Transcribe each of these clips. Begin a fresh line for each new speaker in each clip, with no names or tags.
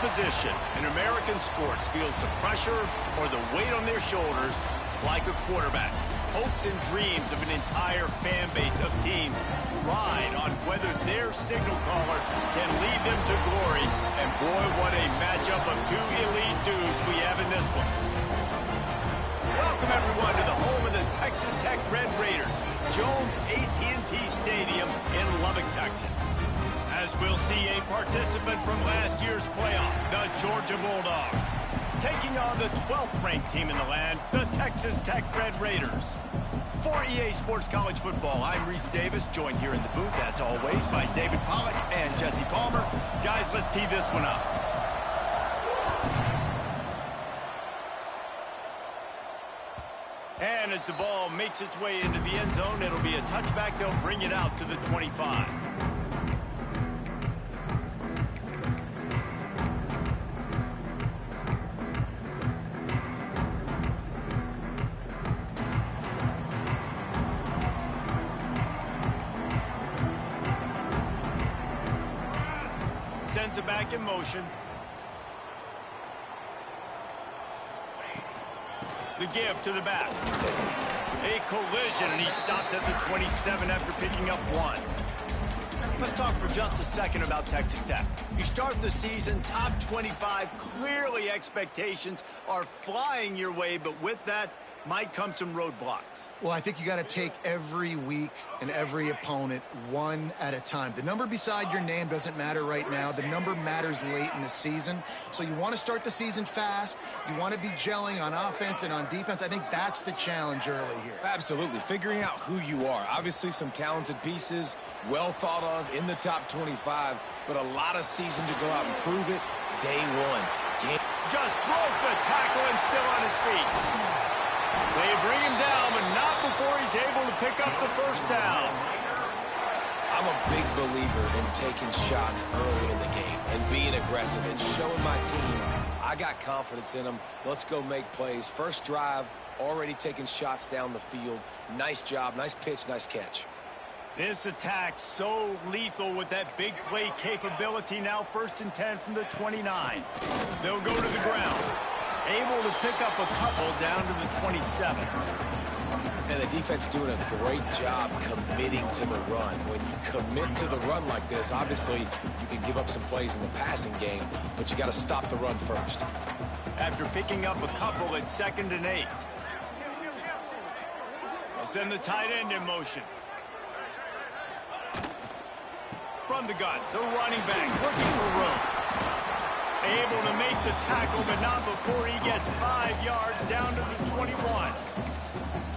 position in American sports feels the pressure or the weight on their shoulders like a quarterback. Hopes and dreams of an entire fan base of teams ride on whether their signal caller can lead them to glory. And boy, what a matchup of two elite dudes we have in this one. Welcome, everyone, to the home of the Texas Tech Red Raiders, Jones AT&T Stadium in Lubbock, Texas. As we'll see a participant from last year's playoff, the Georgia Bulldogs, taking on the 12th-ranked team in the land, the Texas Tech Red Raiders. For EA Sports College Football, I'm Reese Davis, joined here in the booth, as always, by David Pollack and Jesse Palmer. Guys, let's tee this one up. And as the ball makes its way into the end zone, it'll be a touchback. They'll bring it out to the 25. Sends it back in motion. The give to the back. A collision, and he stopped at the 27 after picking up one. Let's talk for just a second about Texas Tech. You start the season top 25. Clearly expectations are flying your way, but with that might come some roadblocks.
Well, I think you got to take every week and every opponent one at a time. The number beside your name doesn't matter right now. The number matters late in the season. So you want to start the season fast. You want to be gelling on offense and on defense. I think that's the challenge early here.
Absolutely. Figuring out who you are. Obviously some talented pieces, well thought of in the top 25, but a lot of season to go out and prove it day one.
Just broke the tackle and still on his feet. They bring him down, but not before he's able to pick up the first down.
I'm a big believer in taking shots early in the game and being aggressive and showing my team I got confidence in them. Let's go make plays. First drive, already taking shots down the field. Nice job, nice pitch, nice catch.
This attack so lethal with that big play capability. Now 1st and 10 from the 29. They'll go to the ground. Able to pick up a couple down to the 27.
And the defense doing a great job committing to the run. When you commit to the run like this, obviously you can give up some plays in the passing game, but you got to stop the run first.
After picking up a couple, it's 2nd and 8. They'll send the tight end in motion. From the gun, the running back looking for room. Able to make the tackle, but not before he gets 5 yards down to the 21.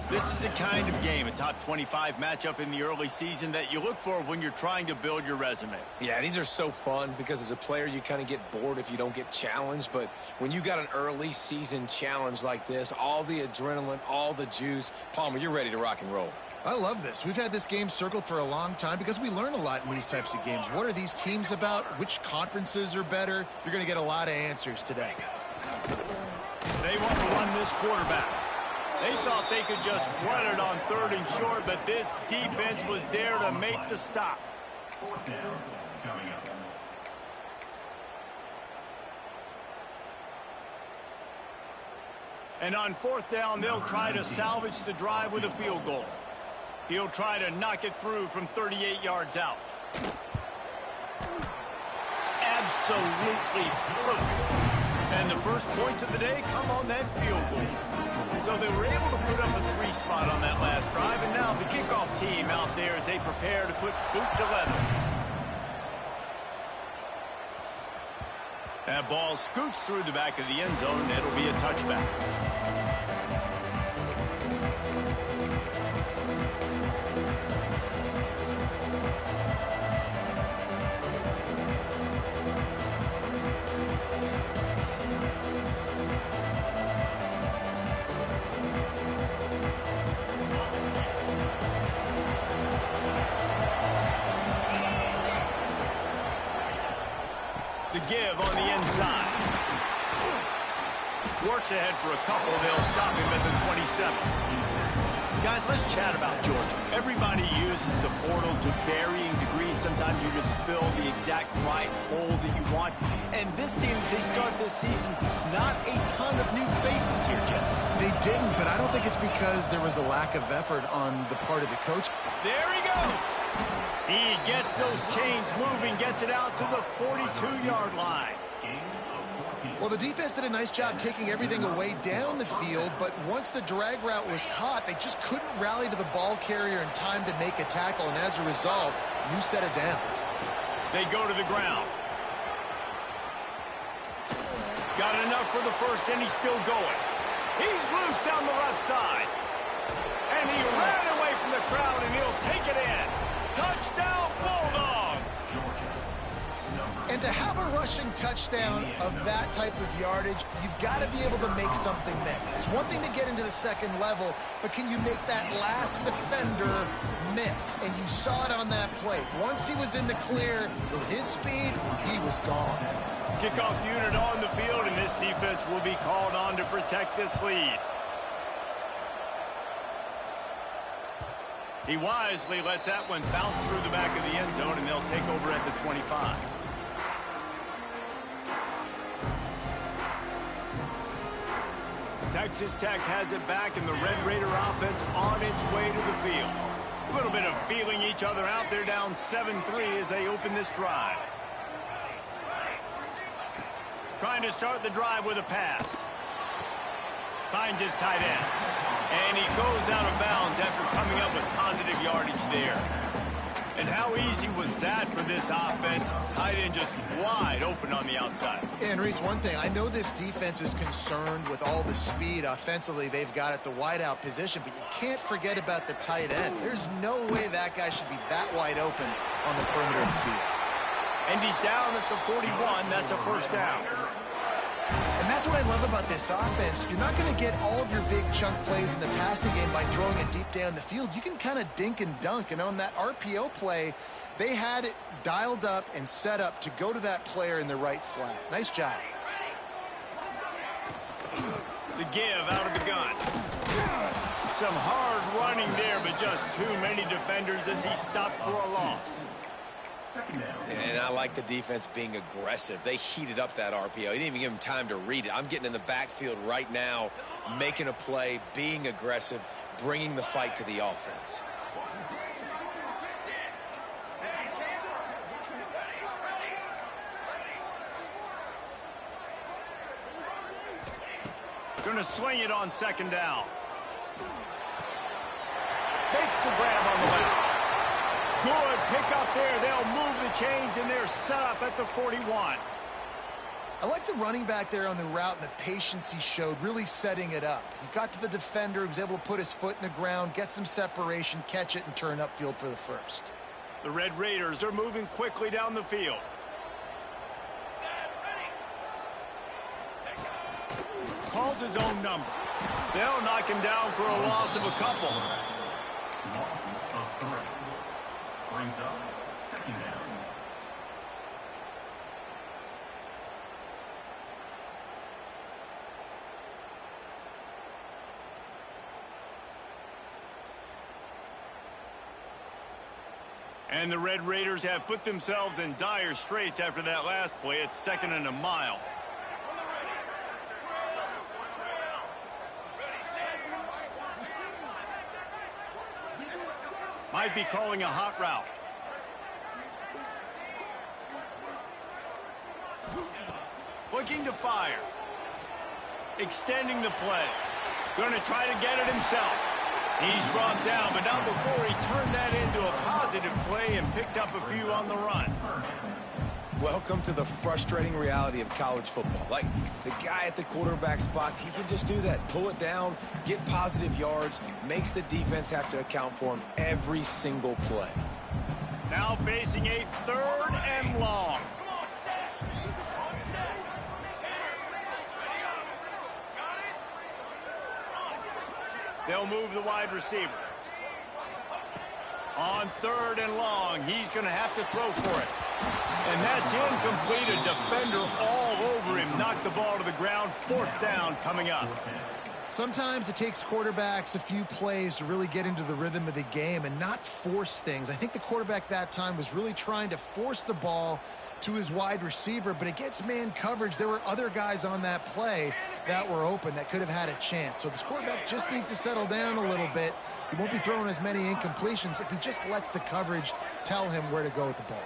This is the kind of game, a top 25 matchup in the early season, that you look for when you're trying to build your resume.
Yeah, these are so fun because as a player, you kind of get bored if you don't get challenged. But when you got an early season challenge like this, all the adrenaline, all the juice, Palmer, you're ready to rock and roll.
I love this. We've had this game circled for a long time because we learn a lot in these types of games. What are these teams about? Which conferences are better? You're going to get a lot of answers today.
They want to run this quarterback. They thought they could just run it on 3rd and short, but this defense was there to make the stop. And on 4th down, they'll try to salvage the drive with a field goal. He'll try to knock it through from 38 yards out. Absolutely perfect. And the first points of the day come on that field goal. So they were able to put up a 3 spot on that last drive, and now the kickoff team out there as they prepare to put boot to leather. That ball scoots through the back of the end zone, and it'll be a touchback. The give on the inside. Works ahead for a couple. They'll stop him at the 27. Guys, let's chat about Georgia. Everybody uses the portal to varying degrees. Sometimes you just fill the exact right hole that you want. And this team, as they start this season, not a ton of new faces here, Jesse.
They didn't, but I don't think it's because there was a lack of effort on the part of the coach.
There he goes. He gets those chains moving, gets it out to the 42-yard line.
Well, the defense did a nice job taking everything away down the field, but once the drag route was caught, they just couldn't rally to the ball carrier in time to make a tackle, and as a result, new set of downs.
They go to the ground. Got enough for the first, and he's still going. He's loose down the left side. And he ran away from the crowd, and he'll take it in. Touchdown, Bulldogs!
And to have a rushing touchdown of that type of yardage, you've got to be able to make something miss. It's one thing to get into the second level, but can you make that last defender miss? And you saw it on that play. Once he was in the clear, with his speed, he was gone.
Kickoff unit on the field, and this defense will be called on to protect this lead. He wisely lets that one bounce through the back of the end zone, and they'll take over at the 25. Texas Tech has it back, and the Red Raider offense on its way to the field. A little bit of feeling each other out. They're down 7-3 as they open this drive. Trying to start the drive with a pass. Finds his tight end. And he goes out of bounds after coming up with positive yardage there. And how easy was that for this offense? Tight end just wide open on the outside.
And Reese, one thing, I know this defense is concerned with all the speed offensively they've got at the wideout position, but you can't forget about the tight end. There's no way that guy should be that wide open on the perimeter of the field.
And he's down at the 41. That's a first down.
And that's what I love about this offense. You're not going to get all of your big chunk plays in the passing game by throwing it deep down the field. You can kind of dink and dunk. And on that RPO play, they had it dialed up and set up to go to that player in the right flat. Nice job.
The give out of the gun. Some hard running there, but just too many defenders as he stopped for a loss.
And I like the defense being aggressive. They heated up that RPO. He didn't even give him time to read it. I'm getting in the backfield right now, making a play, being aggressive, bringing the fight to the offense.
Going to swing it on second down. Makes the grab on the left. Good pick up there. They'll move the chains, and they're set up at the 41.
I like the running back there on the route and the patience he showed, really setting it up. He got to the defender, he was able to put his foot in the ground, get some separation, catch it, and turn upfield for the first.
The Red Raiders are moving quickly down the field. Calls his own number. They'll knock him down for a loss of a couple.
Brings up second down.
And the Red Raiders have put themselves in dire straits after that last play. It's 2nd and a mile. Might be calling a hot route. Looking to fire. Extending the play. Going to try to get it himself. He's brought down, but not before he turned that into a positive play and picked up a few on the run.
Welcome to the frustrating reality of college football. Like, the guy at the quarterback spot, he can just do that. Pull it down, get positive yards, makes the defense have to account for him every single play.
Now facing a 3rd and long. They'll move the wide receiver. On 3rd and long, he's going to have to throw for it. And that's incomplete. A defender all over him. Knocked the ball to the ground. 4th down coming up.
Sometimes it takes quarterbacks a few plays to really get into the rhythm of the game and not force things. I think the quarterback that time was really trying to force the ball to his wide receiver, but against man coverage, there were other guys on that play that were open that could have had a chance. So this quarterback just needs to settle down a little bit. He won't be throwing as many incompletions if he just lets the coverage tell him where to go with the ball.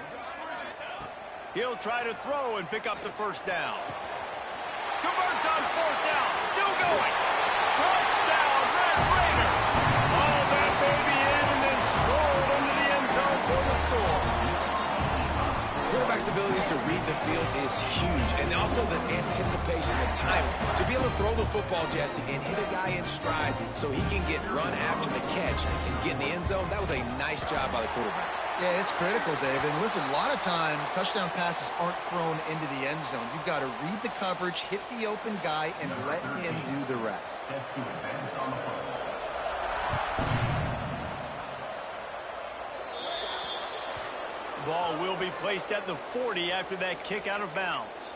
He'll try to throw and pick up the first down. Converts on fourth down. Still going. Touchdown, Red Raider. All that baby in and then strolled into the end zone for the score.
Quarterback's abilities to read the field is huge, and also the anticipation, the timing. To be able to throw the football, Jesse, and hit a guy in stride so he can get run after the catch and get in the end zone, that was a nice job by the quarterback.
Yeah, it's critical, David. And listen, a lot of times touchdown passes aren't thrown into the end zone. You've got to read the coverage, hit the open guy, and let him do the rest.
Set to advance on the play.
Ball will be placed at the 40 after that kick out of bounds.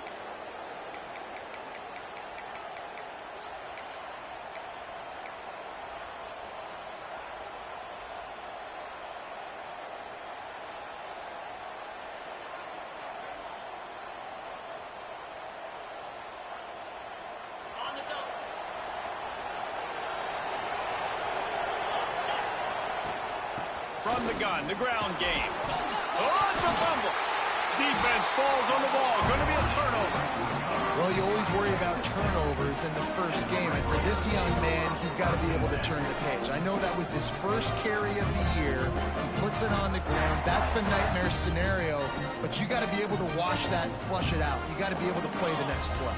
From the gun, the ground game. Oh, it's a fumble. Defense falls on the ball. Going to be a turnover.
Well, you always worry about turnovers in the first game, and for this young man, he's got to be able to turn the page. I know that was his first carry of the year. He puts it on the ground. That's the nightmare scenario, but you got to be able to wash that and flush it out. You got to be able to play the next play.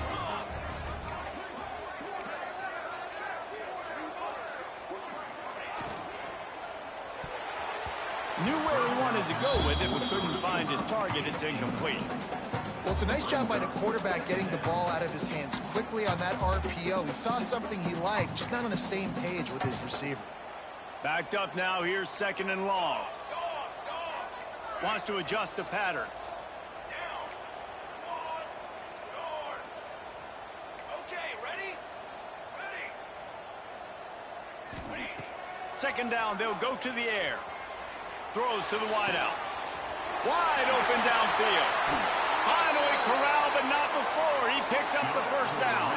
Knew where he wanted to go with it, but couldn't find his target. It's incomplete.
Well, it's a nice job by the quarterback getting the ball out of his hands quickly on that RPO. He saw something he liked, just not on the same page with his receiver.
Backed up now. Here's second and long. Wants to adjust the pattern. Second down, they'll go to the air. Throws to the wideout. Wide open downfield. Finally corralled, but not before. He picks up the first down.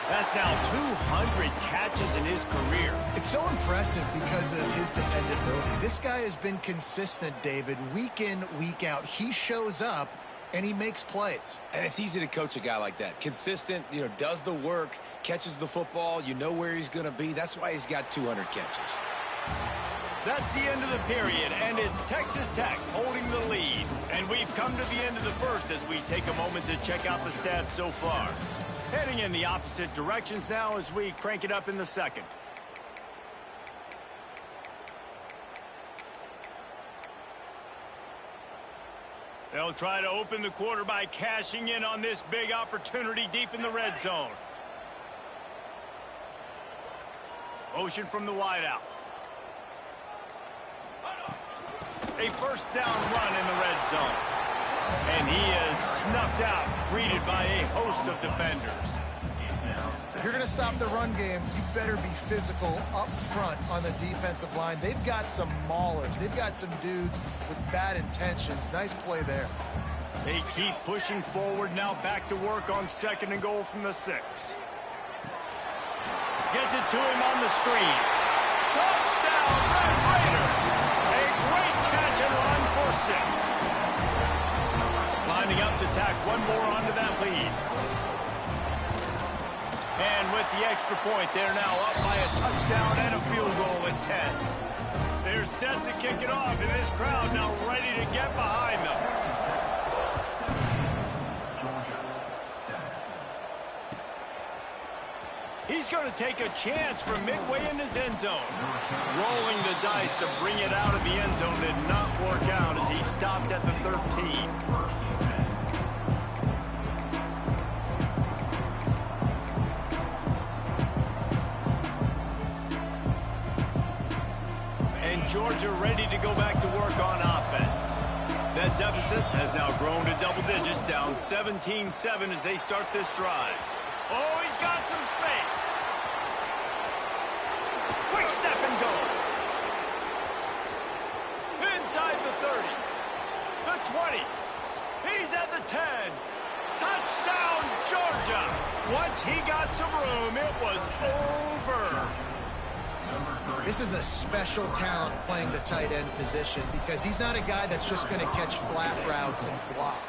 That's now 200 catches in his career.
It's so impressive because of his dependability. This guy has been consistent, David, week in, week out. He shows up, and he makes plays.
And it's easy to coach a guy like that. Consistent, does the work, catches the football, you know where he's going to be. That's why he's got 200 catches.
That's the end of the period, and it's Texas Tech holding the lead. And we've come to the end of the first as we take a moment to check out the stats so far. Heading in the opposite directions now as we crank it up in the second. They'll try to open the quarter by cashing in on this big opportunity deep in the red zone. Motion from the wideout. A first down run in the red zone. And he is snuffed out, greeted by a host of defenders.
If you're going to stop the run game, you better be physical up front on the defensive line. They've got some maulers. They've got some dudes with bad intentions. Nice play there.
They keep pushing forward, now back to work on second and goal from the 6. Gets it to him on the screen. Touchdown, Red Raider! A great catch and run for 6. Lining up to tack one more onto that lead. And with the extra point, they're now up by a touchdown and a field goal at 10. They're set to kick it off, and this crowd now ready to get behind them. He's going to take a chance from midway in his end zone. Rolling the dice to bring it out of the end zone did not work out as he stopped at the 13. And Georgia ready to go back to work on offense. That deficit has now grown to double digits, down 17-7 as they start this drive. Oh, he's got some space. Quick step and go. Inside the 30. The 20. He's at the 10. Touchdown, Georgia. Once he got some room, it was over.
This is a special talent playing the tight end position because he's not a guy that's just going to catch flat routes and block.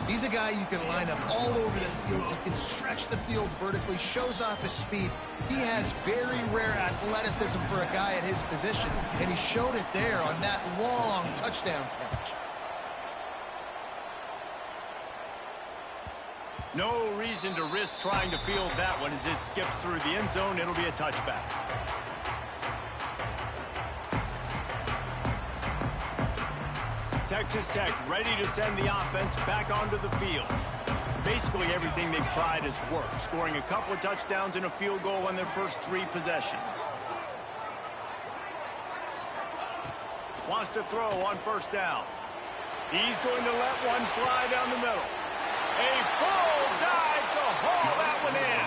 He's a guy you can line up all over the field. He can stretch the field vertically, shows off his speed. He has very rare athleticism for a guy at his position, and he showed it there on that long touchdown catch.
No reason to risk trying to field that one as it skips through the end zone. It'll be a touchback. Texas Tech ready to send the offense back onto the field. Basically everything they've tried has worked, scoring a couple of touchdowns and a field goal on their first 3 possessions. Wants to throw on first down. He's going to let one fly down the middle. A full dive to haul that one in.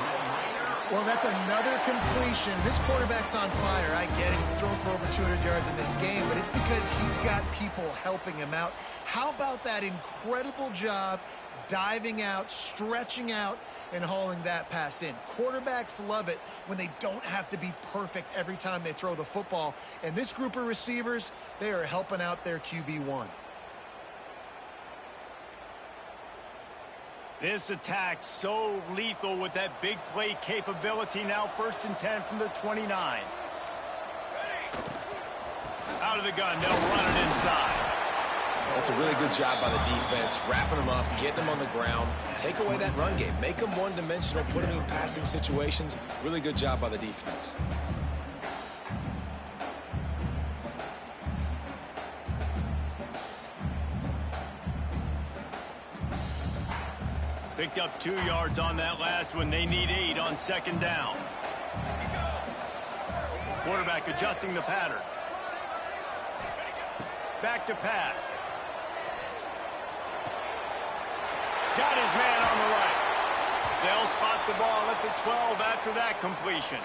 Well, that's another completion. This quarterback's on fire. I get it. He's thrown for over 200 yards in this game, but it's because he's got people helping him out. How about that incredible job diving out, stretching out, and hauling that pass in? Quarterbacks love it when they don't have to be perfect every time they throw the football. And this group of receivers, they are helping out their QB1.
This attack so lethal with that big play capability. Now 1st and 10 from the 29. Out of the gun, they'll run it inside.
That's a really good job by the defense, wrapping them up, getting them on the ground. Take away that run game. Make them one-dimensional, put them in passing situations. Really good job by the defense.
Picked up 2 yards on that last one. They need 8 on 2nd down. Quarterback adjusting the pattern. Back to pass. Got his man on the right. They'll spot the ball at the 12 after that completion.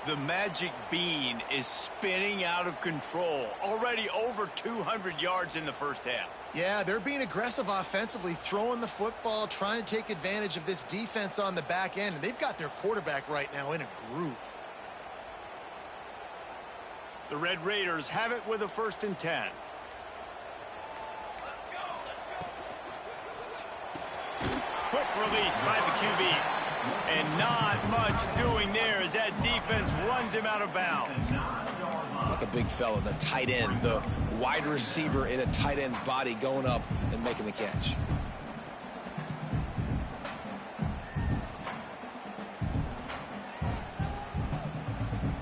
The magic bean is spinning out of control. Already over 200 yards in the first half.
Yeah, they're being aggressive offensively, throwing the football, trying to take advantage of this defense on the back end. And they've got their quarterback right now in a groove.
The Red Raiders have it with a 1st and 10. Quick release by the QB. And not much doing there as that defense runs him out of bounds.
Not the big fella, the tight end, the wide receiver in a tight end's body going up and making the catch.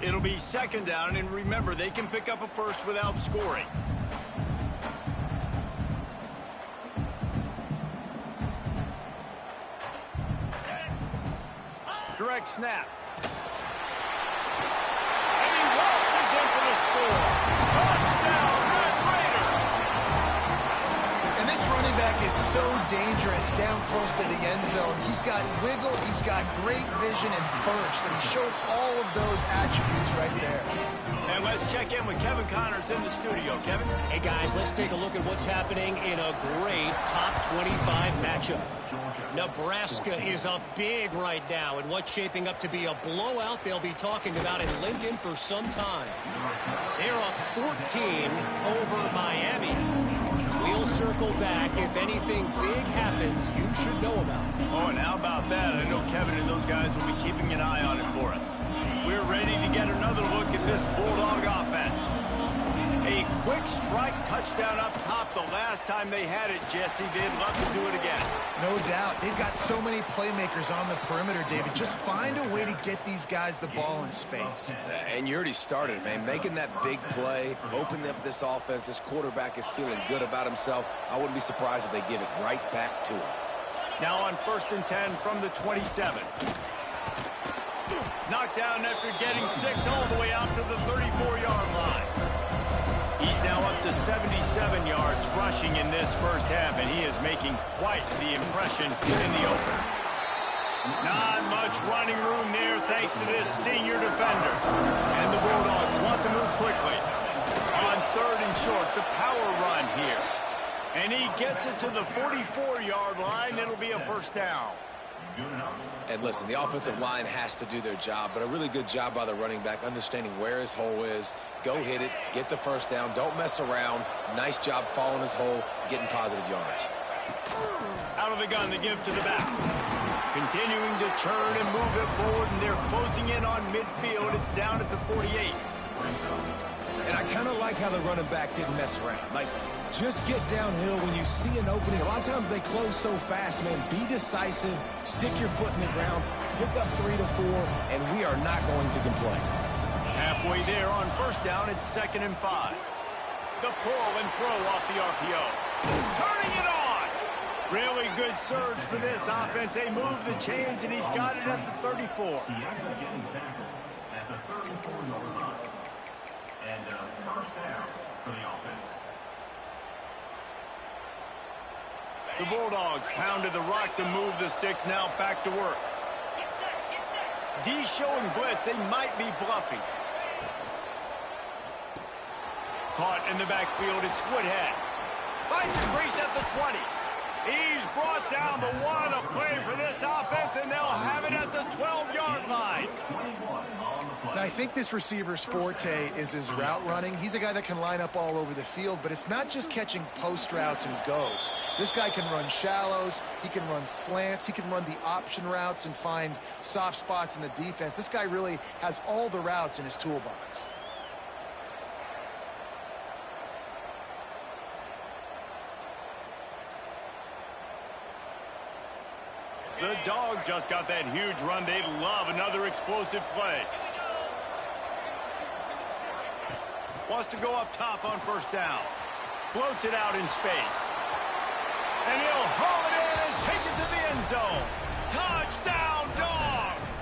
It'll be 2nd down, and remember, they can pick up a first without scoring. Direct snap. And he waltzes in for the score. Touchdown, Red Raiders!
And this running back is so dangerous down close to the end zone. He's got wiggle, he's got great vision and burst, and he showed all of those attributes right there.
And let's check in with Kevin Connors in the studio. Kevin?
Hey, guys, let's take a look at what's happening in a great top 25 matchup. Nebraska is up big right now, and what's shaping up to be a blowout they'll be talking about in Lincoln for some time. They're up 14 over Miami. We'll circle back. If anything big happens, you should know about it.
Oh, and how about that? I know Kevin and those guys will be keeping an eye on it for us. We're ready to get another look at this Bulldog offense. A quick strike touchdown up top the last time they had it, Jesse. They'd love to do it again.
No doubt. They've got so many playmakers on the perimeter, David. Just find a way to get these guys the ball in space.
And you already started, man. Making that big play, opening up this offense. This quarterback is feeling good about himself. I wouldn't be surprised if they give it right back to him.
Now on 1st and 10 from the 27. Knocked down after getting 6 all the way out to the 34-yard line. He's now up to 77 yards rushing in this first half, and he is making quite the impression in the open. Not much running room there thanks to this senior defender. And the Bulldogs want to move quickly. On 3rd and short, the power run here. And he gets it to the 44-yard line. It'll be a first down.
And listen, the offensive line has to do their job, but a really good job by the running back understanding where his hole is. Go hit it, get the first down, don't mess around. Nice job following his hole, getting positive yards.
Out of the gun to give to the back. Continuing to turn and move it forward, and they're closing in on midfield. It's down at the 48.
And I kind of like how the running back didn't mess around. Like, just get downhill when you see an opening. A lot of times they close so fast, man. Be decisive, stick your foot in the ground, pick up 3 to 4, and we are not going to complain.
Halfway there on first down, it's 2nd and 5. The pull and throw off the RPO. Turning it on! Really good surge for this offense. They move the chains, and he's got it at the 34.
He actually getting tackled at the 34-yard line. And first down for the offense.
The Bulldogs pounded the rock to move the sticks, now back to work. D showing blitz, they might be bluffing. Caught in the backfield, it's Woodhead. Finds a crease at the 20. He's brought down, but what a play for this offense, and they'll have it at the 12-yard line.
Now, I think this receiver's forte is his route running. He's a guy that can line up all over the field, but it's not just catching post routes and goes. This guy can run shallows, he can run slants, he can run the option routes and find soft spots in the defense. This guy really has all the routes in his toolbox.
The Dogs just got that huge run. They love another explosive play. Wants to go up top on first down. Floats it out in space. And he'll haul it in and take it to the end zone. Touchdown, Dogs!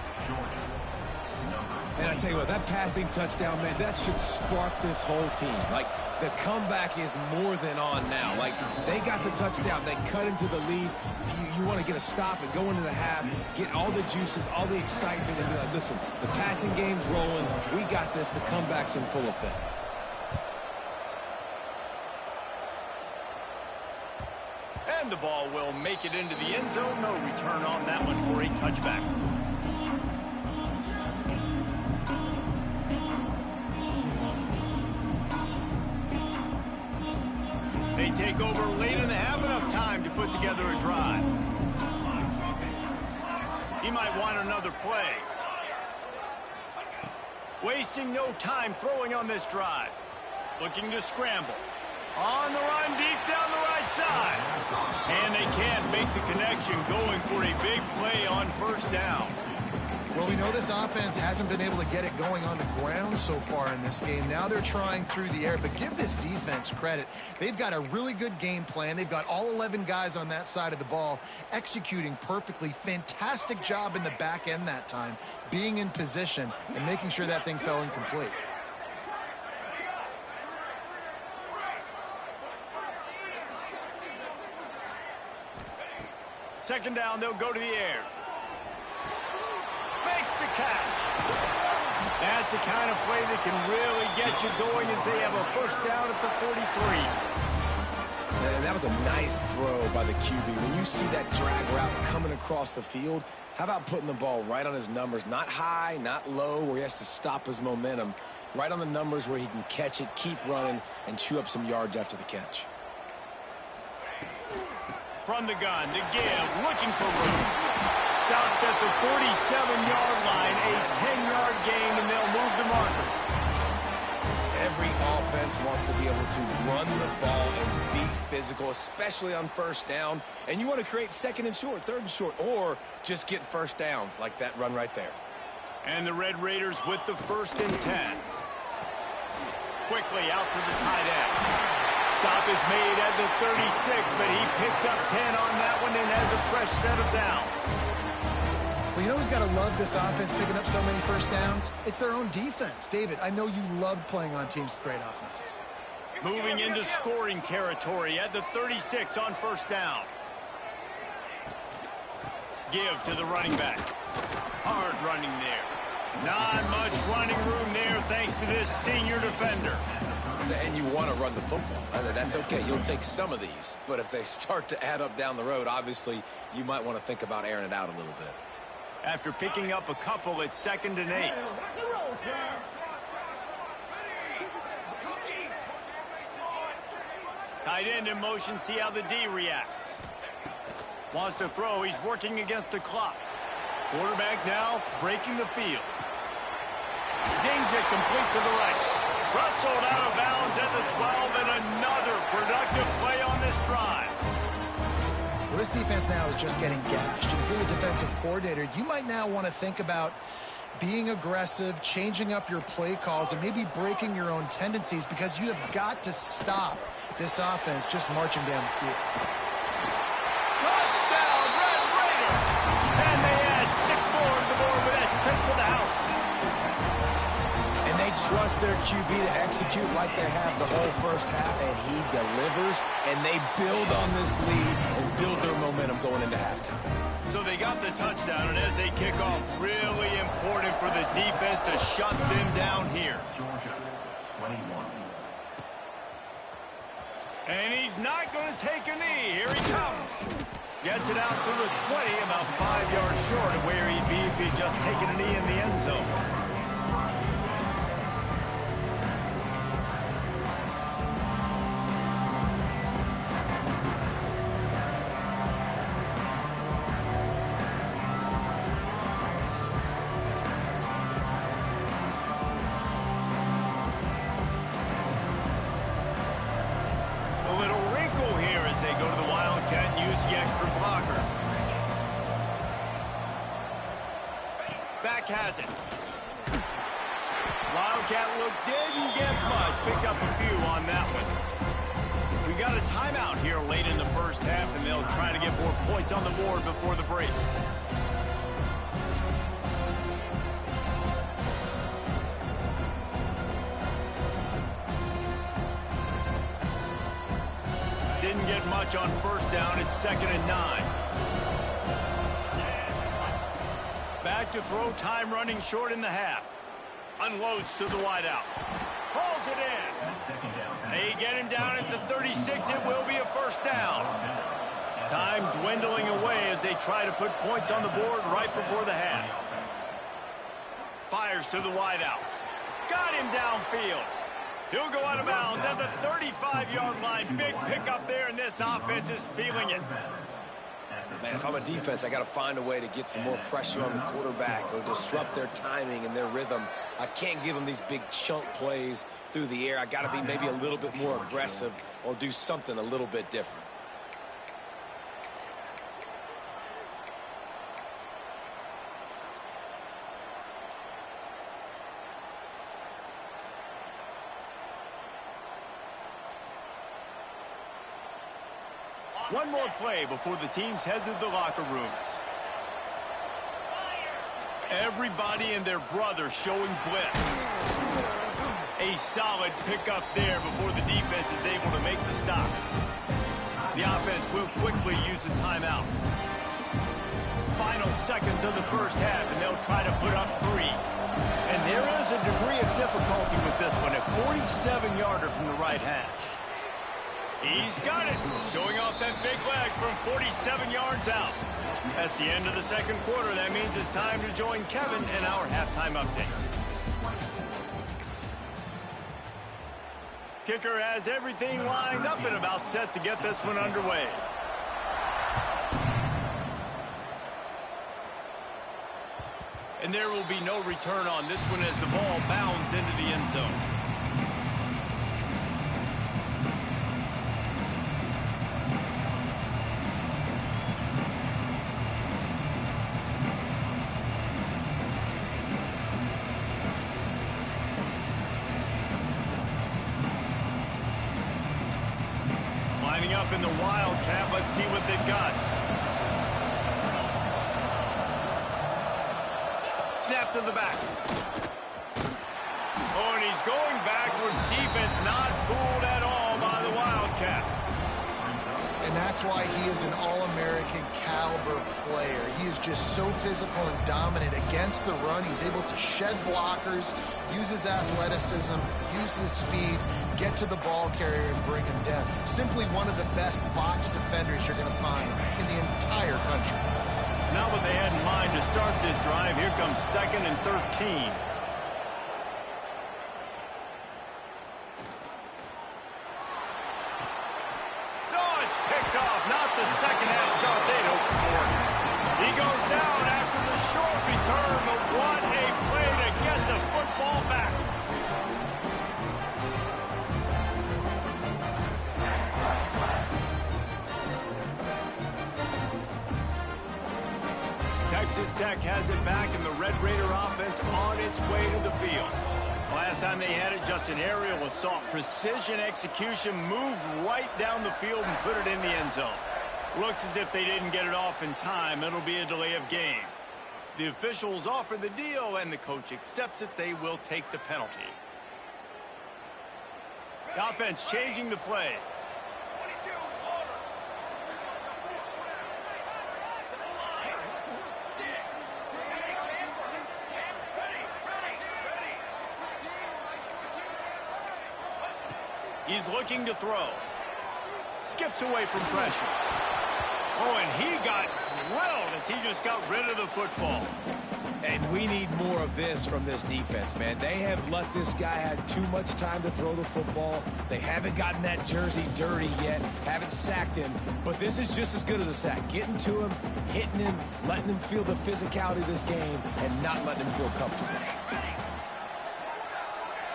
And I tell you what, that passing touchdown, man, that should spark this whole team. Like, the comeback is more than on now. Like, they got the touchdown. They cut into the lead. You want to get a stop and go into the half, get all the juices, all the excitement, and be like, listen, the passing game's rolling. We got this. The comeback's in full effect.
And the ball will make it into the end zone. No return on that one for a touchback. They take over late and have enough time to put together a drive. He might want another play. Wasting no time throwing on this drive. Looking to scramble. On the run deep down the right side. And they can't make the connection, going for a big play on first down.
Well, we know this offense hasn't been able to get it going on the ground so far in this game. Now they're trying through the air, but give this defense credit. They've got a really good game plan. They've got all 11 guys on that side of the ball executing perfectly. Fantastic job in the back end that time, being in position and making sure that thing fell incomplete.
Second down, they'll go to the air. Makes the catch. That's the kind of play that can really get you going as they have a first down at the 43.
Man, that was a nice throw by the QB. When you see that drag route coming across the field, how about putting the ball right on his numbers? Not high, not low, where he has to stop his momentum. Right on the numbers where he can catch it, keep running, and chew up some yards after the catch.
From the gun, the give, looking for room. Stopped at the 47-yard line, a 10-yard gain, and they'll move the markers.
Every offense wants to be able to run the ball and be physical, especially on first down. And you want to create second and short, third and short, or just get first downs like that run right there.
And the Red Raiders with the 1st and 10. Quickly out to the tight end. Stop is made at the 36, but he picked up 10 on that one and has a fresh set of downs.
Well, you know who's got to love this offense picking up so many first downs? It's their own defense. David, I know you loved playing on teams with great offenses.
Moving into scoring territory at the 36 on first down. Give to the running back. Hard running there. Not much running room there thanks to this senior defender.
And you want to run the football. That's okay. You'll take some of these. But if they start to add up down the road, obviously, you might want to think about airing it out a little bit.
After picking up a couple, it's 2nd and 8. Tight end in motion, see how the D reacts. Wants to throw, he's working against the clock. Quarterback now breaking the field. Zings it complete to the right. Rustled out of bounds at the 12, and another productive play on this drive.
Well, this defense now is just getting gashed. And if you're the defensive coordinator, you might now want to think about being aggressive, changing up your play calls, and maybe breaking your own tendencies, because you have got to stop this offense just marching down the field.
Touchdown, Red Raider! And they add 6 more to the board with that trip to the house.
And they trust their QB to execute like they have the whole first half, and he delivers, and they build on this lead and build their momentum going into halftime.
So they got the touchdown, and as they kick off, really important for the defense to shut them down here.
Georgia, 21.
And he's not going to take a knee. Here he comes. Gets it out to the 20, about 5 yards short of where he'd be if he'd just taken a knee in the end zone. Has it. Wildcat look didn't get much. Picked up a few on that one. We got a timeout here late in the first half, and they'll try to get more points on the board before the break. Didn't get much on first down. It's 2nd and 9. Back to throw, time running short in the half. Unloads to the wideout. Pulls it in. They get him down at the 36. It will be a first down. Time dwindling away as they try to put points on the board right before the half. Fires to the wideout. Got him downfield. He'll go out of bounds at the 35-yard line. Big pickup there, and this offense is feeling it.
Man, if I'm a defense, I got to find a way to get some more pressure on the quarterback or disrupt their timing and their rhythm. I can't give them these big chunk plays through the air. I got to be maybe a little bit more aggressive or do something a little bit different.
One more play before the teams head to the locker rooms. Everybody and their brother showing blitz. A solid pickup there before the defense is able to make the stop. The offense will quickly use a timeout. Final seconds of the first half, and they'll try to put up 3. And there is a degree of difficulty with this one, a 47-yarder from the right hash. He's got it, showing off that big leg from 47 yards out. That's the end of the second quarter. That means it's time to join Kevin in our halftime update. Kicker has everything lined up and about set to get this one underway. And there will be no return on this one as the ball bounds into the end zone. Lining up in the Wildcat. Let's see what they've got. Snap to the back. Oh, and he's going backwards. Defense not fooled at all by the Wildcat.
And that's That's why he is an All-American caliber player. He is just so physical and dominant against the run. He's able to shed blockers, use his athleticism, use his speed, get to the ball carrier and bring him down. Simply one of the best box defenders you're going to find in the entire country.
Not what they had in mind to start this drive. Here comes 2nd and 13. Not the second half start they'd hoped for. He goes down after the short return, but what a play to get the football back. Texas Tech has it back, and the Red Raider offense on its way to the field. Last time they had it, just an aerial assault. Precision execution, moved right down the field and put it in the end zone. Looks as if they didn't get it off in time. It'll be a delay of game. The officials offer the deal, and the coach accepts it. They will take the penalty. The offense changing the play. He's looking to throw. Skips away from pressure. Oh, and he got drilled as he just got rid of the football.
And we need more of this from this defense, man. They have let this guy have too much time to throw the football. They haven't gotten that jersey dirty yet, haven't sacked him. But this is just as good as a sack. Getting to him, hitting him, letting him feel the physicality of this game, and not letting him feel comfortable.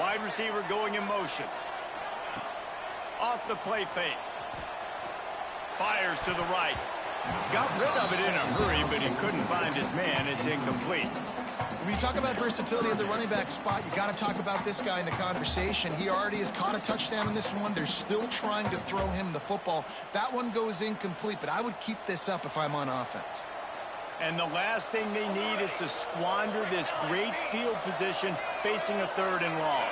Wide receiver going in motion. Off the play fake. Fires to the right. Got rid of it in a hurry, but he couldn't find his man. It's incomplete.
When you talk about versatility at the running back spot, you got to talk about this guy in the conversation. He already has caught a touchdown in this one. They're still trying to throw him the football. That one goes incomplete, but I would keep this up if I'm on offense.
And the last thing they need is to squander this great field position facing a 3rd and long.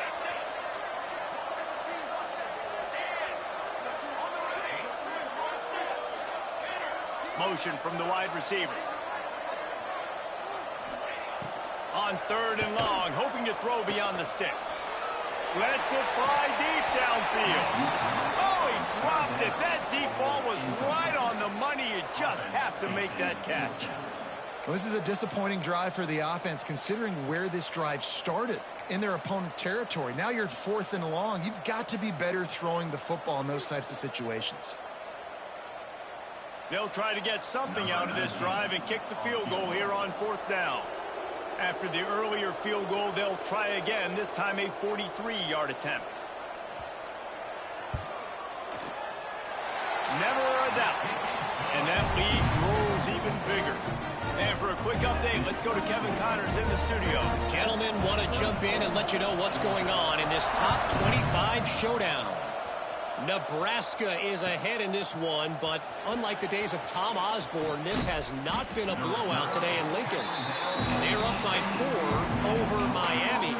Motion from the wide receiver. On 3rd and long, hoping to throw beyond the sticks. Lets it fly deep downfield. Oh, he dropped it. That deep ball was right on the money. You just have to make that catch.
Well, this is a disappointing drive for the offense, considering where this drive started in their opponent territory. Now you're at 4th and long. You've got to be better throwing the football in those types of situations.
They'll try to get something out of this drive and kick the field goal here on 4th down. After the earlier field goal, they'll try again, this time a 43-yard attempt. Never a doubt. And that lead grows even bigger. And for a quick update, let's go to Kevin Connors in the studio.
Gentlemen, want to jump in and let you know what's going on in this top 25 showdown. Nebraska is ahead in this one, but unlike the days of Tom Osborne, this has not been a blowout today in Lincoln. They're up by 4 over Miami.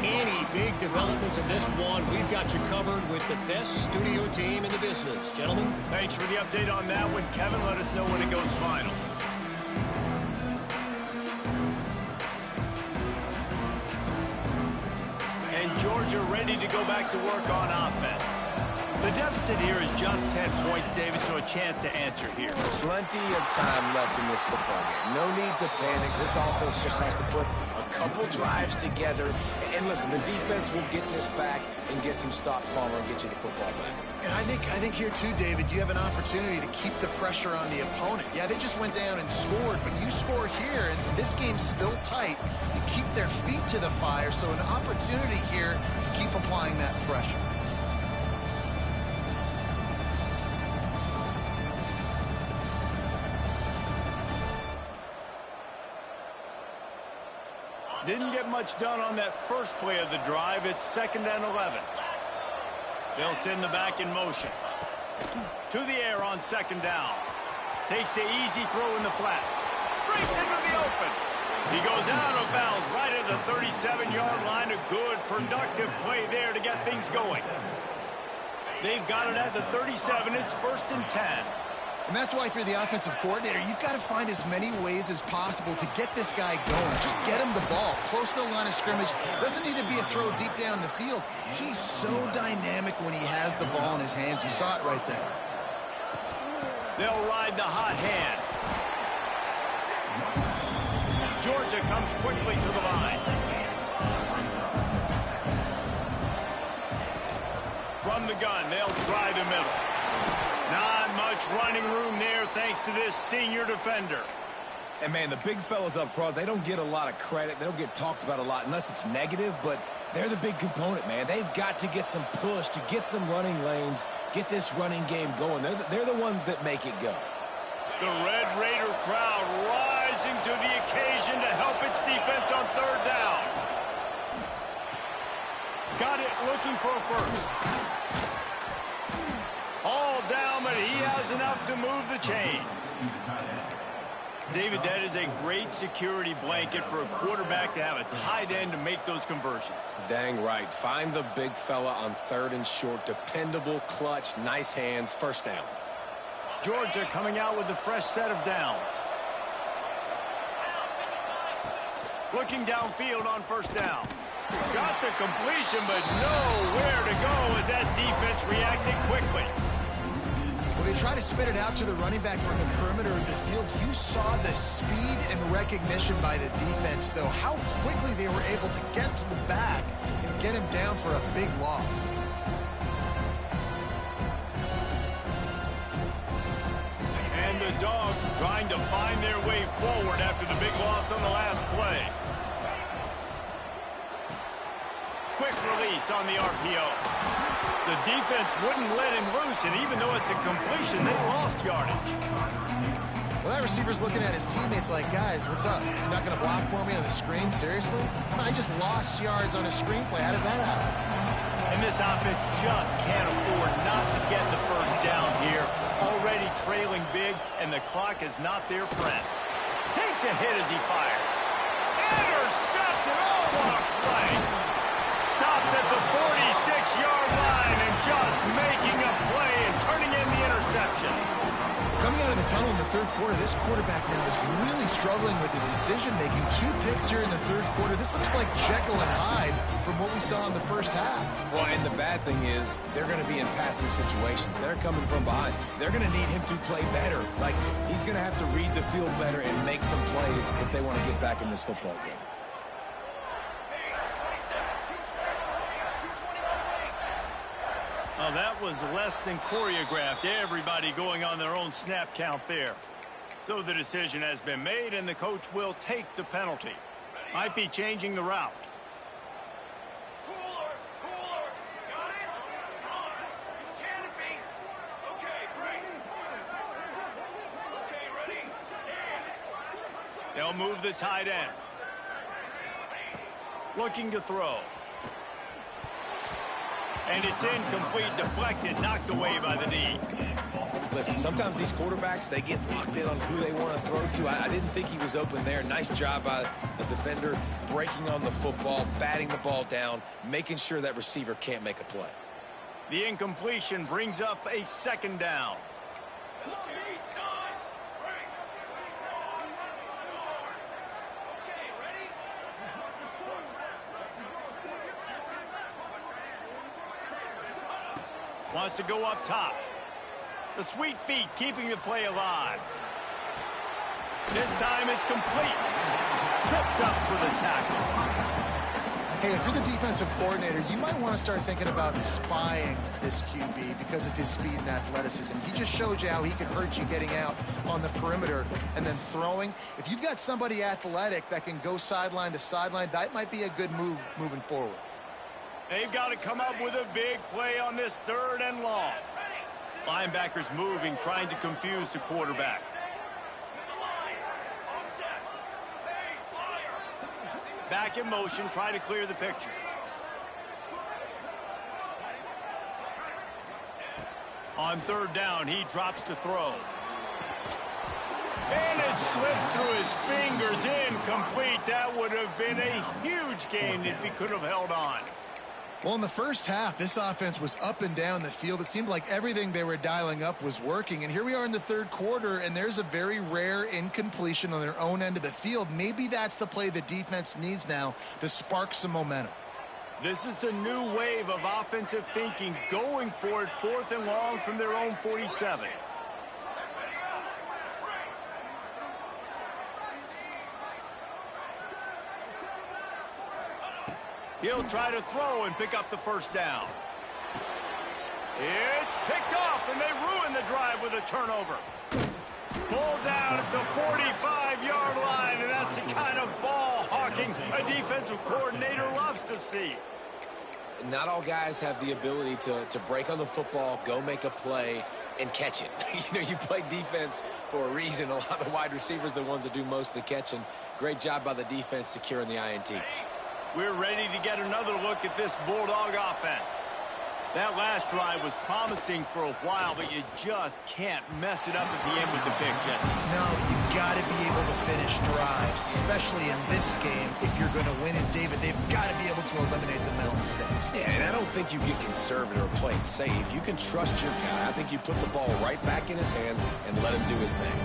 Any big developments in this one, we've got you covered with the best studio team in the business. Gentlemen.
Thanks for the update on that one, Kevin. Let us know when it goes final. And Georgia ready to go back to work on offense. The deficit here is just 10 points, David, so a chance to answer here.
Plenty of time left in this football game. No need to panic. This offense just has to put a couple drives together. And listen, the defense will get this back and get some stop Palmer and get you the football back.
And I think here too, David, you have an opportunity to keep the pressure on the opponent. Yeah, they just went down and scored, but you score here, and this game's still tight. You keep their feet to the fire, so an opportunity here to keep applying that pressure.
Didn't get much done on that first play of the drive. It's 2nd and 11. They'll send the back in motion. To the air on 2nd down. Takes the easy throw in the flat. Breaks into the open. He goes out of bounds right at the 37-yard line. A good, productive play there to get things going. They've got it at the 37. It's 1st and 10.
And that's why if you're the offensive coordinator, you've got to find as many ways as possible to get this guy going. Just get him the ball close to the line of scrimmage. Doesn't need to be a throw deep down the field. He's so dynamic when he has the ball in his hands. You saw it right there.
They'll ride the hot hand. Georgia comes quickly to the line. From the gun, they'll try the middle. Not much running room there thanks to this senior defender.
And, man, the big fellas up front, they don't get a lot of credit. They don't get talked about a lot unless it's negative, but they're the big component, man. They've got to get some push to get some running lanes, get this running game going. They're the ones that make it go.
The Red Raider crowd rising to the occasion to help its defense on third down. Got it, looking for a first. All down, but he has enough to move the chains. David, that is a great security blanket for a quarterback to have a tight end to make those conversions.
Dang right. Find the big fella on third and short. Dependable, clutch, nice hands, first down.
Georgia coming out with a fresh set of downs. Looking downfield on first down. Got the completion, but nowhere to go as that defense reacted quickly.
Well, they try to spit it out to the running back from the perimeter of the field. You saw the speed and recognition by the defense, though, how quickly they were able to get to the back and get him down for a big loss.
And the Dogs trying to find their way forward after the big loss on the last play. Quick release on the RPO. The defense wouldn't let him loose, and even though it's a completion, they lost yardage.
Well, that receiver's looking at his teammates like, guys, what's up? You're not going to block for me on the screen? Seriously? I just lost yards on a screenplay. How does that happen?
And this offense just can't afford not to get the first down here. Already trailing big, and the clock is not their friend. Takes a hit as he fires. Intercepted. Oh, what a play. Stopped at the 46-yard line and just making a play and turning in the interception.
Coming out of the tunnel in the third quarter, this quarterback now is really struggling with his decision-making. 2 picks here in the third quarter. This looks like Jekyll and Hyde from what we saw in the first half.
Well, and the bad thing is they're going to be in passing situations. They're coming from behind. They're going to need him to play better. Like, he's going to have to read the field better and make some plays if they want to get back in this football game.
Well, that was less than choreographed. Everybody going on their own snap count there. So the decision has been made, and the coach will take the penalty. Might be changing the route. They'll move the tight end. Looking to throw. And it's incomplete, deflected, knocked away by the knee.
Listen, sometimes these quarterbacks, they get locked in on who they want to throw to. I didn't think he was open there. Nice job by the defender, breaking on the football, batting the ball down, making sure that receiver can't make a play.
The incompletion brings up a second down. Wants to go up top. The sweet feet keeping the play alive. This time it's complete. Tripped up for the tackle.
Hey, if you're the defensive coordinator, you might want to start thinking about spying this QB because of his speed and athleticism. He just showed you how he can hurt you getting out on the perimeter and then throwing. If you've got somebody athletic that can go sideline to sideline, that might be a good move moving forward.
They've got to come up with a big play on this third and long. Linebackers moving, trying to confuse the quarterback. Back in motion, try to clear the picture. On third down, he drops to throw. And it slips through his fingers, incomplete. That would have been a huge gain if he could have held on.
Well, in the first half, this offense was up and down the field. It seemed like everything they were dialing up was working. And here we are in the third quarter, and there's a very rare incompletion on their own end of the field. Maybe that's the play the defense needs now to spark some momentum.
This is the new wave of offensive thinking, going for it 4th and long from their own 47. He'll try to throw and pick up the first down. It's picked off, and they ruin the drive with a turnover. Pulled down at the 45-yard line, and that's the kind of ball hawking a defensive coordinator loves to see.
Not all guys have the ability to break on the football, go make a play, and catch it. You play defense for a reason. A lot of the wide receivers are the ones that do most of the catching. Great job by the defense securing the INT.
We're ready to get another look at this Bulldog offense. That last drive was promising for a while, but you just can't mess it up at the end with the pick, Jesse.
No, you got to be able to finish drives, especially in this game. If you're going to win it, David, they've got to be able to eliminate the mental mistakes.
Yeah, and I don't think you get conservative or play it safe. You can trust your guy. I think you put the ball right back in his hands and let him do his thing.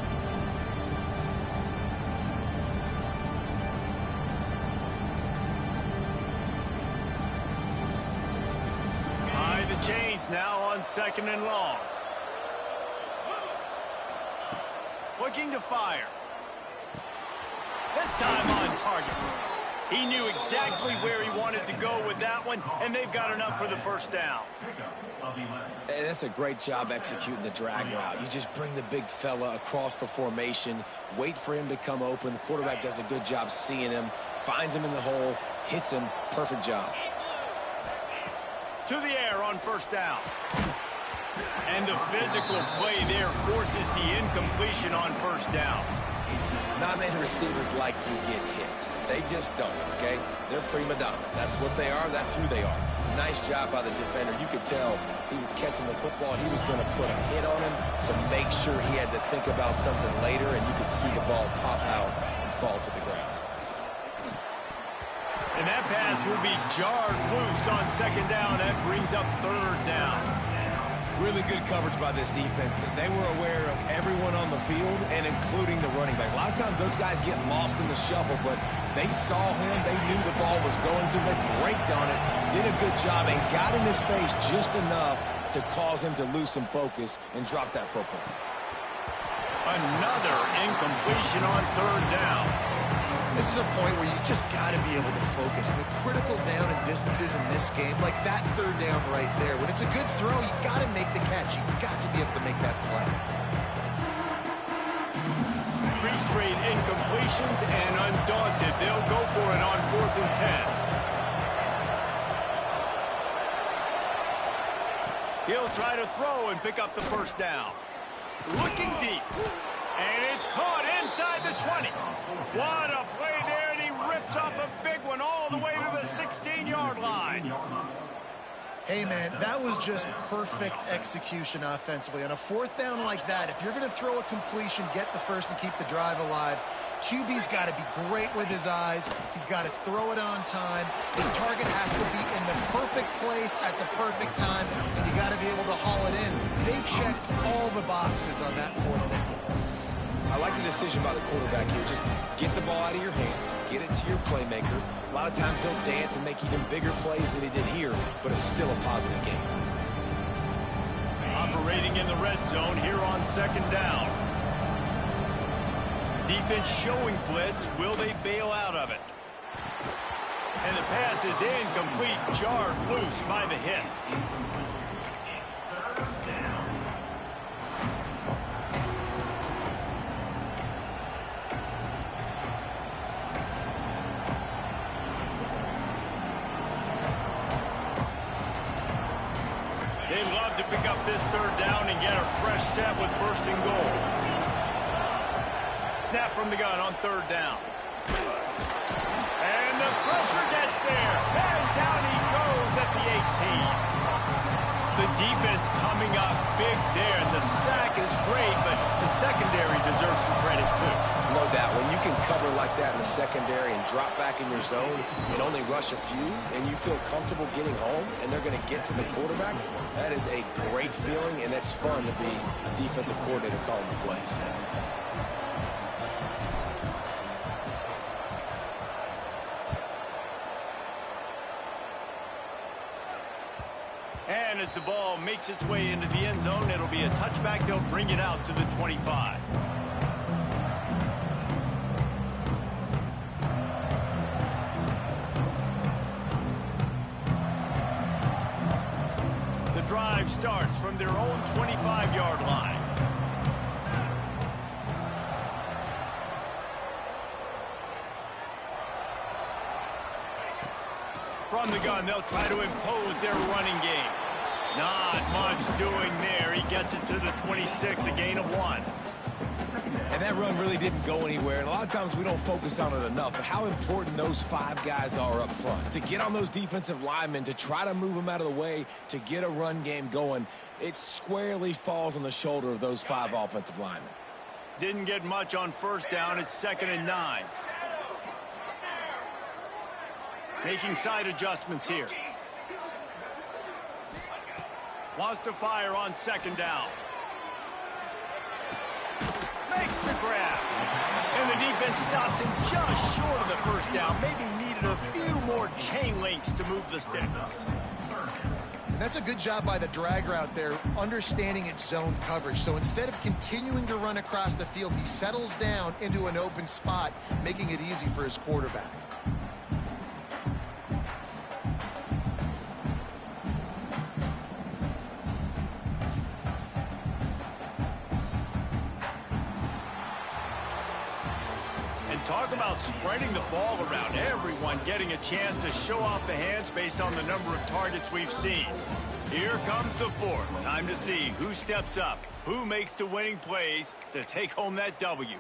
Chains now on 2nd and long. Looking to fire. This time on target. He knew exactly where he wanted to go with that one, and they've got enough for the first down.
And that's a great job executing the drag route. You just bring the big fella across the formation, wait for him to come open. The quarterback does a good job seeing him, finds him in the hole, hits him. Perfect job.
To the air on first down. And the physical play there forces the incompletion on first down.
Not many receivers like to get hit. They just don't, okay? They're prima donnas. That's what they are. That's who they are. Nice job by the defender. You could tell he was catching the football. He was going to put a hit on him to make sure he had to think about something later, and you could see the ball pop out and fall to the ground.
And that pass will be jarred loose on 2nd down. That brings up 3rd down.
Really good coverage by this defense. They were aware of everyone on the field and including the running back. A lot of times those guys get lost in the shuffle, but they saw him. They knew the ball was going to. They braked on it, did a good job, and got in his face just enough to cause him to lose some focus and drop that football.
Another incompletion on 3rd down.
This is a point where you just got to be able to focus. The critical down and distances in this game, like that 3rd down right there. When it's a good throw, you got to make the catch. You got to be able to make that play.
3 straight incompletions, and undaunted, they'll go for it on 4th and 10. He'll try to throw and pick up the first down. Looking deep. And it's caught inside the 20. What a play there, and he rips off a big one all the way to the 16-yard line.
Hey, man, that was just perfect execution offensively. On a 4th down like that, if you're going to throw a completion, get the first and keep the drive alive, QB's got to be great with his eyes. He's got to throw it on time. His target has to be in the perfect place at the perfect time, and you got to be able to haul it in. They checked all the boxes on that 4th down.
I like the decision by the quarterback here. Just get the ball out of your hands, get it to your playmaker. A lot of times he'll dance and make even bigger plays than he did here, but it was still a positive game.
Operating in the red zone here on 2nd down. Defense showing blitz. Will they bail out of it? And the pass is incomplete, jarred loose by the hit. They love to pick up this 3rd down and get a fresh set with 1st and goal. Snap from the gun on 3rd down. And the pressure gets there. And down he goes at the 18. The defense Blitz coming up big there, and the sack is great, but the secondary deserves some credit too.
No doubt. When you can cover like that in the secondary and drop back in your zone and only rush a few, and you feel comfortable getting home, and they're going to get to the quarterback, that is a great feeling, and it's fun to be a defensive coordinator calling the plays.
And as the ball makes its way into the end zone, it'll be a touchback. They'll bring it out to the 25. The drive starts from their own 25-yard line. From the gun, they'll try to impose their running game. Not much doing there. He gets it to the 26, a gain of 1.
And that run really didn't go anywhere. And a lot of times we don't focus on it enough, but how important those 5 guys are up front. To get on those defensive linemen, to try to move them out of the way, to get a run game going, it squarely falls on the shoulder of those 5 offensive linemen.
Didn't get much on first down. It's 2nd and 9. Making side adjustments here. Wants to fire on 2nd down. Makes the grab. And the defense stops him just short of the first down. Maybe needed a few more chain links to move the sticks.
And that's a good job by the drag route there, understanding its zone coverage. So instead of continuing to run across the field, he settles down into an open spot, making it easy for his quarterback.
Talk about spreading the ball around. Everyone getting a chance to show off the hands based on the number of targets we've seen. Here comes the 4th. Time to see who steps up, who makes the winning plays to take home that W.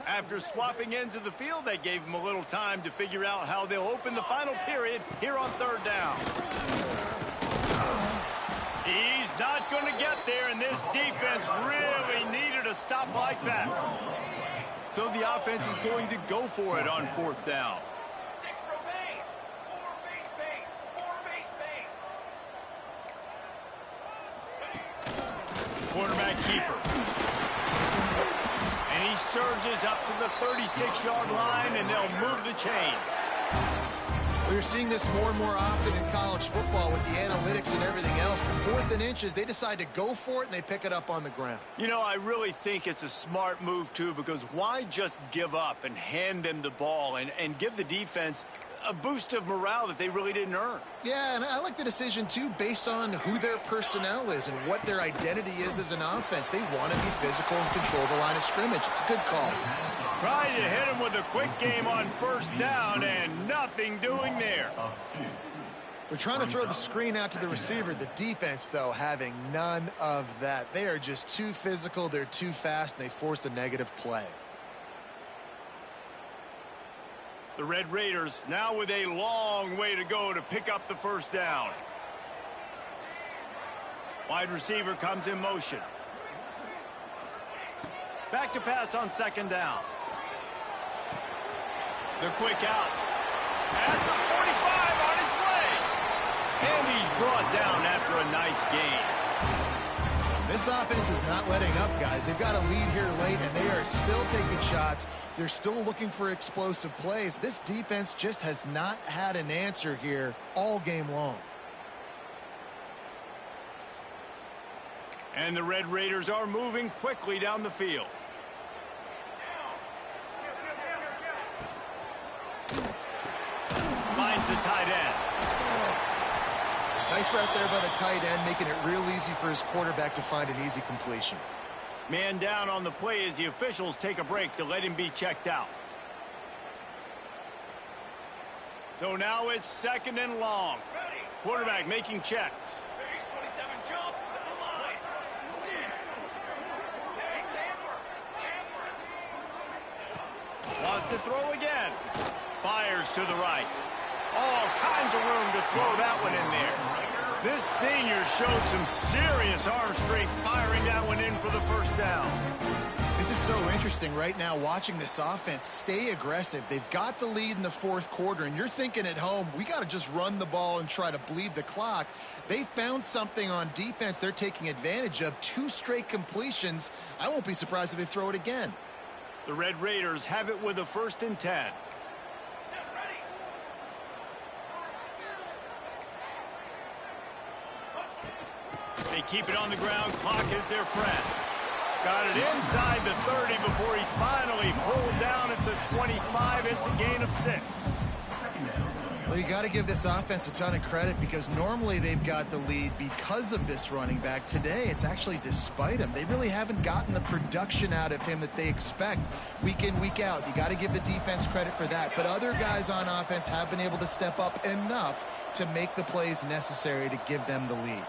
After swapping ends of the field, they gave him a little time to figure out how they'll open the final period here on 3rd down. He's not going to get there, and this defense really needed a stop like that. So the offense is going to go for it on 4th down. Quarterback keeper. And he surges up to the 36-yard line, and they'll move the chain.
We're seeing this more and more often in college football with the analytics and everything else. But 4th and inches, they decide to go for it, and they pick it up on the ground.
You know, I really think it's a smart move, too, because why just give up and hand them the ball and give the defense a boost of morale that they really didn't earn?
Yeah, and I like the decision, too, based on who their personnel is and what their identity is as an offense. They want to be physical and control the line of scrimmage. It's a good call.
Trying to hit him with a quick game on 1st down, and nothing doing there.
They're trying to throw the screen out to the receiver. The defense, though, having none of that. They are just too physical, they're too fast, and they force a negative play.
The Red Raiders now with a long way to go to pick up the 1st down. Wide receiver comes in motion. Back to pass on 2nd down. The quick out. At the 45 on its way. And he's brought down after a nice gain.
This offense is not letting up, guys. They've got a lead here late, and they are still taking shots. They're still looking for explosive plays. This defense just has not had an answer here all game long.
And the Red Raiders are moving quickly down the field. Finds the tight end.
Nice right there by the tight end, making it real easy for his quarterback to find an easy completion.
Man down on the play as the officials take a break to let him be checked out. So now it's 2nd and long. Quarterback making checks. Wants to throw again. Fires to the right. All kinds of room to throw that one in there. This senior showed some serious arm strength firing that one in for the first down.
This is so interesting right now watching this offense stay aggressive. They've got the lead in the fourth quarter, and you're thinking at home, we got to just run the ball and try to bleed the clock. They found something on defense they're taking advantage of. 2 straight completions. I won't be surprised if they throw it again.
The Red Raiders have it with a 1st and 10. They keep it on the ground. Clock is their friend. Got it inside the 30 before he's finally pulled down at the 25. It's a gain of 6.
Well, you got to give this offense a ton of credit because normally they've got the lead because of this running back. Today, it's actually despite him. They really haven't gotten the production out of him that they expect week in, week out. You got to give the defense credit for that. But other guys on offense have been able to step up enough to make the plays necessary to give them the lead.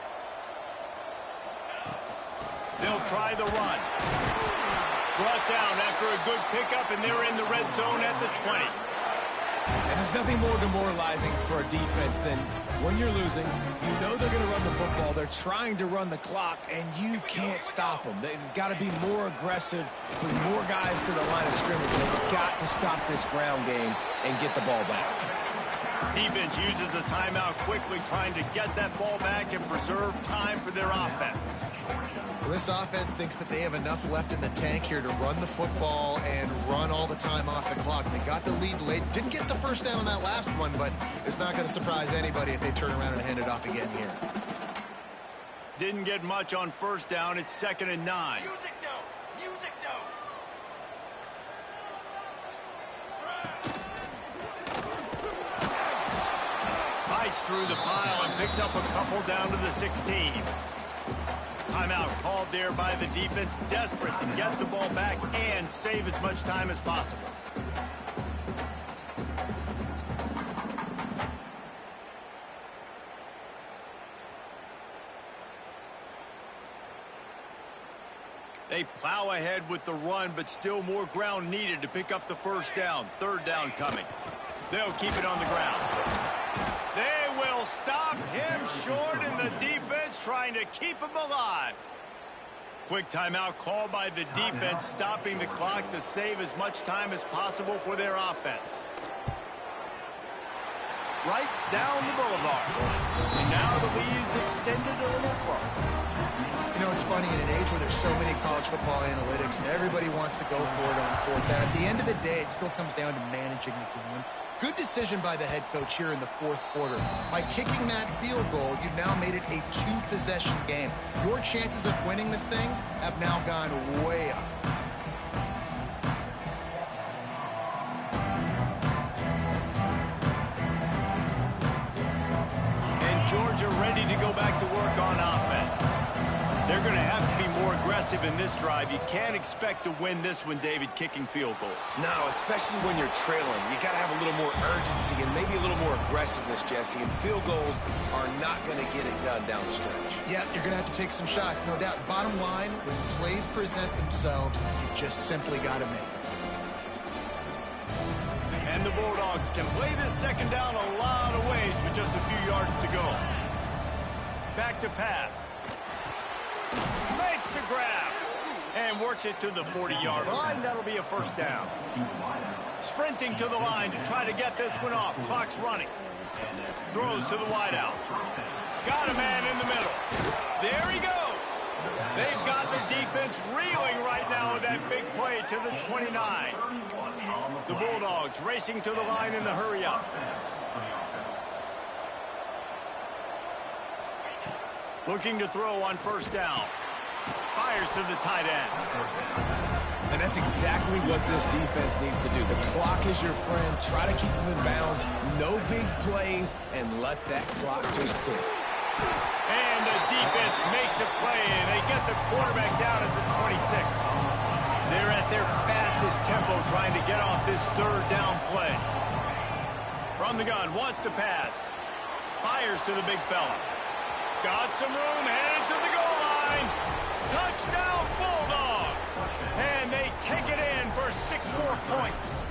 They'll try the run. Brought down after a good pickup, and they're in the red zone at the 20.
And there's nothing more demoralizing for a defense than when you're losing, you know they're going to run the football, they're trying to run the clock, and you can't stop them. They've got to be more aggressive with more guys to the line of scrimmage. They've got to stop this ground game and get the ball back.
Defense uses a timeout quickly, trying to get that ball back and preserve time for their offense.
Well, this offense thinks that they have enough left in the tank here to run the football and run all the time off the clock. They got the lead late. Didn't get the first down on that last one, but it's not going to surprise anybody if they turn around and hand it off again here.
Didn't get much on first down. It's 2nd and 9.
Music note! Music note!
Fights through the pile and picks up a couple down to the 16. Timeout called there by the defense, desperate to get the ball back and save as much time as possible. They plow ahead with the run, but still more ground needed to pick up the first down. 3rd down coming. They'll keep it on the ground. They will stop him short, and the defense trying to keep him alive. Quick timeout called by the defense, stopping the clock to save as much time as possible for their offense. Right down the boulevard. And now the lead is extended a little further.
You know, it's funny, in an age where there's so many college football analytics and everybody wants to go for it on 4th down, at the end of the day, it still comes down to managing the game. Good decision by the head coach here in the 4th quarter. By kicking that field goal, you've now made it a 2-possession game. Your chances of winning this thing have now gone way up.
And Georgia ready to go back to work on offense. They're going to have to be more aggressive in this drive. You can't expect to win this one, David, kicking field goals.
No, especially when you're trailing. You got to have a little more urgency and maybe a little more aggressiveness, Jesse. And field goals are not going to get it done down the stretch.
Yeah, you're going to have to take some shots, no doubt. Bottom line, when plays present themselves, you just simply got to make them.
And the Bulldogs can play this 2nd down a lot of ways with just a few yards to go. Back to pass. Makes the grab and works it to the 40-yard line. That'll be a 1st down. Sprinting to the line to try to get this one off. Clock's running. Throws to the wideout. Got a man in the middle. There he goes. They've got the defense reeling right now with that big play to the 29. The Bulldogs racing to the line in the hurry-up. Looking to throw on 1st down. Fires to the tight end.
And that's exactly what this defense needs to do. The clock is your friend. Try to keep them in bounds. No big plays, and let that clock just tick.
And the defense makes a play, and they get the quarterback down at the 26. They're at their fastest tempo trying to get off this 3rd down play. From the gun, wants to pass. Fires to the big fella. Got some room, headed to the goal line. Touchdown, Bulldogs. And they take it in for 6 more points.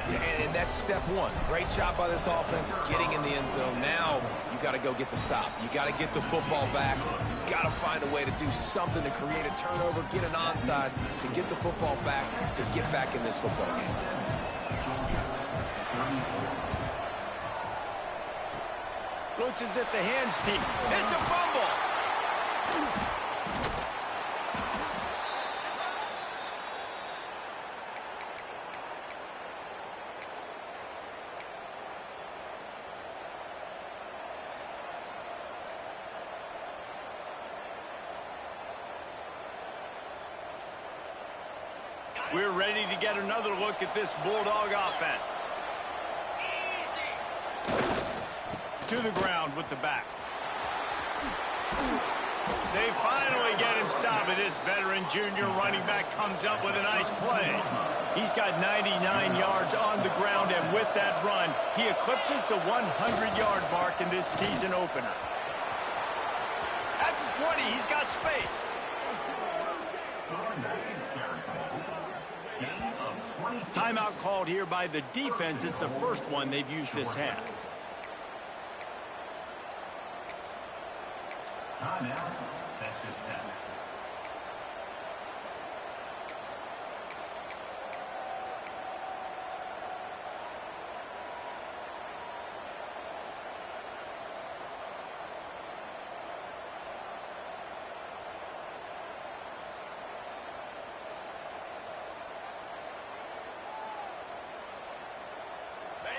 And that's step one. Great job by this offense getting in the end zone. Now you got to go get the stop. You got to get the football back. You got to find a way to do something to create a turnover, get an onside, to get the football back, to get back in this football game.
Looks as if the hands team. It's a fumble. We're ready to get another look at this Bulldog offense. To the ground with the back. They finally get him stopped, and this veteran junior running back comes up with a nice play. He's got 99 yards on the ground, and with that run, he eclipses the 100-yard mark in this season opener. At the 20, he's got space. Timeout called here by the defense. It's the first one they've used this half.
Timeout, Texas Tech.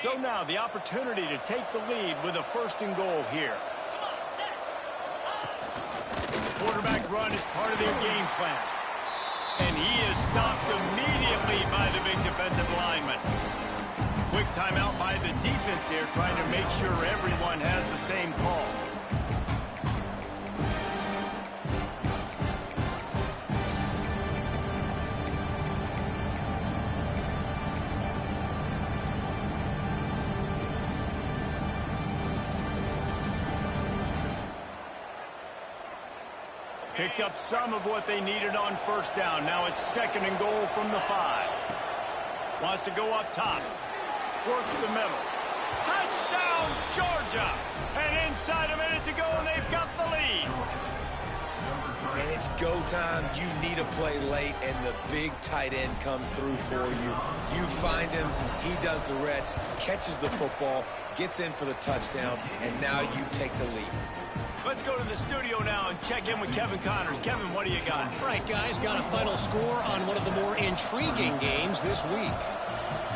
So now the opportunity to take the lead with a 1st and goal here. Quarterback run is part of their game plan. And he is stopped immediately by the big defensive lineman. Quick timeout by the defense there, trying to make sure everyone has the same call. Picked up some of what they needed on 1st down. Now it's 2nd and goal from the 5. Wants to go up top. Works the middle. Touchdown, Georgia! And inside a minute to go, and they've got the lead.
And it's go time. You need a play late, and the big tight end comes through for you. You find him. He does the rest, catches the football, gets in for the touchdown, and now you take the lead.
Let's go to the studio now and check in with Kevin Connors. Kevin, what do you got?
Right, guys, got a final score on one of the more intriguing games this week.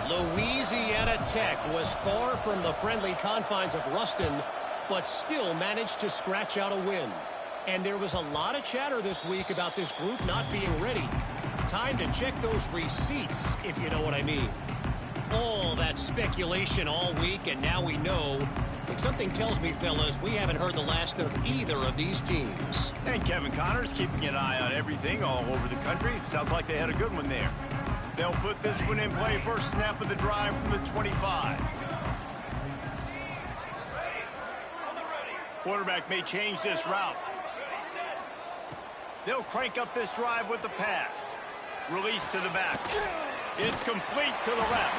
Louisiana Tech was far from the friendly confines of Ruston, but still managed to scratch out a win. And there was a lot of chatter this week about this group not being ready. Time to check those receipts, if you know what I mean. All that speculation all week, and now we know. But something tells me, fellas, we haven't heard the last of either of these teams.
And Kevin Connors keeping an eye on everything all over the country. Sounds like they had a good one there. They'll put this one in play. First snap of the drive from the 25. Quarterback may change this route. They'll crank up this drive with the pass. Release to the back. It's complete to the left.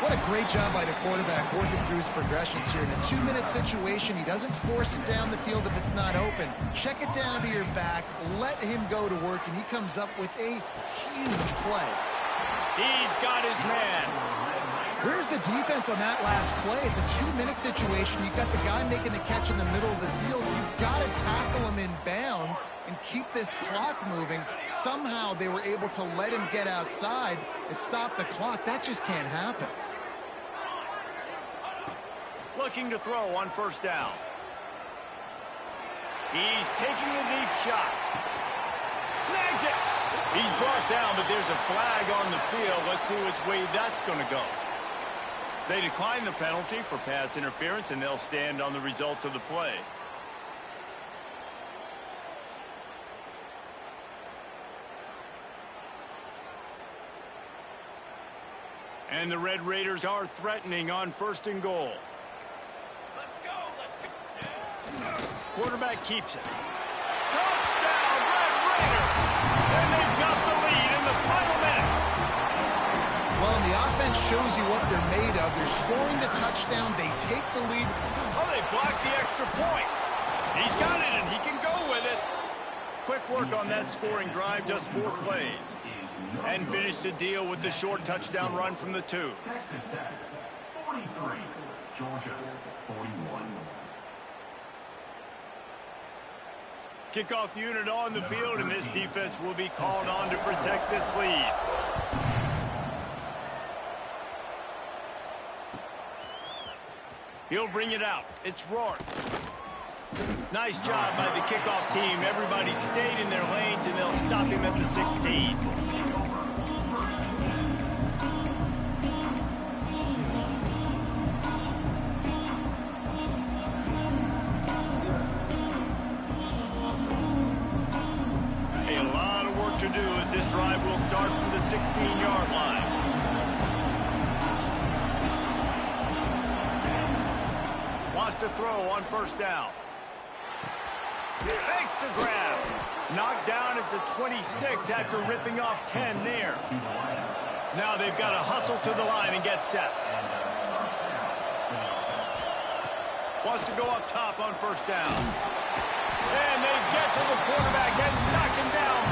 What a great job by the quarterback working through his progressions here. In a 2-minute situation, he doesn't force it down the field if it's not open. Check it down to your back, let him go to work, and he comes up with a huge play.
He's got his man.
Where's the defense on that last play? It's a 2-minute situation. You've got the guy making the catch in the middle of the field. You've got to tackle him in bounds and keep this clock moving. Somehow they were able to let him get outside and stop the clock. That just can't happen.
Looking to throw on 1st down. He's taking a deep shot. Snags it. He's brought down, but there's a flag on the field. Let's see which way that's going to go. They decline the penalty for pass interference, and they'll stand on the results of the play. And the Red Raiders are threatening on 1st and goal.
Let's go.
Quarterback keeps it. Touchdown, Red Raiders! And they've got the lead in the final minute.
Well, in the the offense shows you what they're made of. They're scoring the touchdown. They take the lead.
Oh, they blocked the extra point. He's got it, and he can go with it. Quick work on that scoring drive, just 4 plays. And finished the deal with the short touchdown run from the 2.
Texas Tech, 43. Georgia, 41.
Kickoff unit on the field, and this defense will be called on to protect this lead. He'll bring it out. It's Rourke. Nice job by the kickoff team. Everybody stayed in their lanes, and they'll stop him at the 16. A lot of work to do as this drive will start from the 16-yard line. Wants to throw on first down. Makes the grab. Knocked down at the 26 after ripping off 10 there. Now they've got to hustle to the line and get set. Wants to go up top on first down. And they get to the quarterback and knock him down